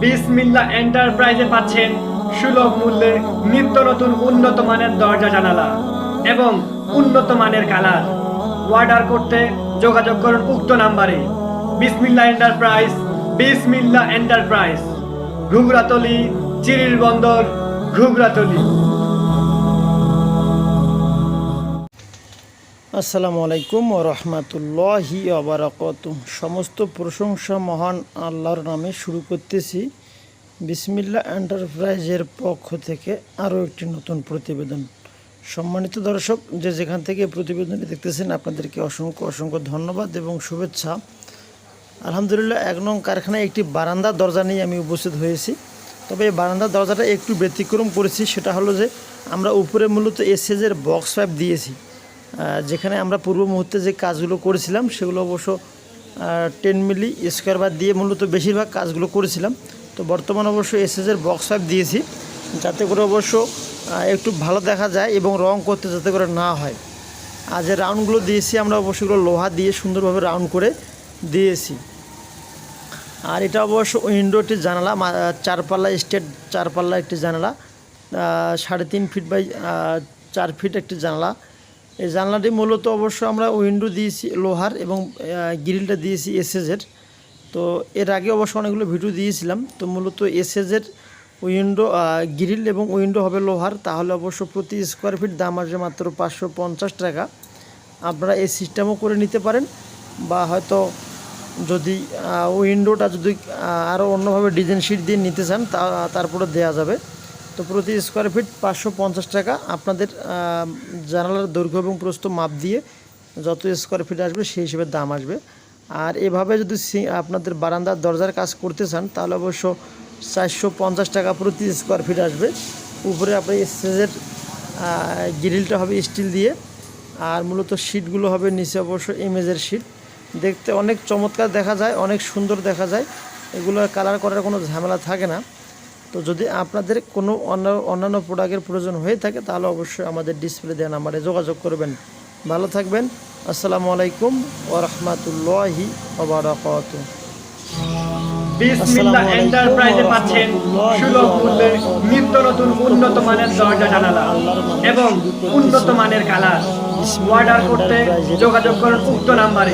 বিসমিল্লাহ এন্টারপ্রাইজে পাচ্ছেন সুলভ মূল্যে নিত্য নতুন উন্নত মানের দরজা জানালা এবং উন্নত মানের কালার। অর্ডার করতে যোগাযোগ করুন উক্ত নাম্বারে। বিসমিল্লাহ এন্টারপ্রাইজ, বিসমিল্লাহ এন্টারপ্রাইজ, ঘুগরাতলি, চিরির বন্দর, ঘুগরাতলি। আসসালামু আলাইকুম ওয়া রাহমাতুল্লাহি ওয়া বারাকাতুহু। সমস্ত প্রশংসা মহান আল্লাহর নামে শুরু করতেছি। বিসমিল্লাহ এন্টারপ্রাইজের পক্ষ থেকে আরও একটি নতুন প্রতিবেদন। সম্মানিত দর্শক, যে যেখান থেকে প্রতিবেদনটি দেখতেছেন আপনাদেরকে অসংখ্য অসংখ্য ধন্যবাদ এবং শুভেচ্ছা। আলহামদুলিল্লাহ, 1 নং কারখানায় একটি বারান্দার দরজা নিয়ে আমি উপস্থিত হয়েছি। তবে এই বারান্দার দরজাটা একটু ব্যতিক্রম করেছি। সেটা হলো যে আমরা উপরে মূলত এসএসের বক্স পাইপ দিয়েছি। যেখানে আমরা পূর্ব মুহূর্তে যে কাজগুলো করেছিলাম সেগুলো অবশ্য 10 মিলি স্কোয়ার বার দিয়ে মূলত বেশিরভাগ কাজগুলো করেছিলাম। তো বর্তমানে অবশ্য এসএসের বক্স পাইপ দিয়েছি, যাতে করে অবশ্য একটু ভালো দেখা যায় এবং রং করতে যাতে করে না হয়। আর যে রাউন্ডগুলো দিয়েছি আমরা অবশ্যই লোহা দিয়ে সুন্দরভাবে রাউন্ড করে দিয়েছি। আর এটা অবশ্য উইন্ডোটি জানালা, 4 পাল্লা স্টেট 4 পাল্লা একটি জানালা, 3.5 ফিট বাই 4 ফিট একটি জানালা। এই জানলাটি মূলত অবশ্য আমরা উইন্ডো দিয়েছি লোহার এবং গ্রিলটা দিয়েছি এসএসের। তো এর আগে অবশ্য অনেকগুলো ভিডিও দিয়েছিলাম। তো মূলত এসএসের উইন্ডো, গ্রিল এবং উইন্ডো হবে লোহার। তাহলে অবশ্য প্রতি স্কোয়ার ফিট দাম আসবে মাত্র 550 টাকা। আপনারা এই সিস্টেমও করে নিতে পারেন, বা হয়তো যদি উইন্ডোটা যদি আরও অন্যভাবে ডিজাইন শিট দিয়ে নিতে চান তারপরে দেওয়া যাবে। তো প্রতি স্কোয়ার ফিট 550 টাকা। আপনাদের জানালার দৈর্ঘ্য এবং প্রস্থ মাপ দিয়ে যত স্কোয়ার ফিট আসবে সেই হিসেবে দাম আসবে। আর এভাবে যদি আপনাদের বারান্দার দরজার কাজ করতে চান তাহলে অবশ্য 450 টাকা প্রতি স্কোয়ার ফিট আসবে। উপরে আপনার এসএসের গ্রিলটা হবে স্টিল দিয়ে, আর মূলত শিটগুলো হবে নিচে অবশ্য ইমেজের শিট। দেখতে অনেক চমৎকার দেখা যায়, অনেক সুন্দর দেখা যায়। এগুলো কালার করার কোনো ঝামেলা থাকে না। তো যদি আপনাদের কোনো অন্যান্য প্রোডাক্টের প্রয়োজন হয়ে থাকে তাহলে অবশ্যই আমাদের ডিসপ্লে দেওয়া নাম্বারে যোগাযোগ করবেন। ভালো থাকবেন। আসসালামু আলাইকুম ওয়া রাহমাতুল্লাহি ওয়া বারাকাতুহু। বিসমিল্লাহ এন্টারপ্রাইজে পাচ্ছেন সুলভ মূল্যে নিত্য নতুন উন্নত মানের দরজা জানালা এবং উন্নত মানের কালার। অর্ডার করতে যোগাযোগ করুন উক্ত নাম্বারে।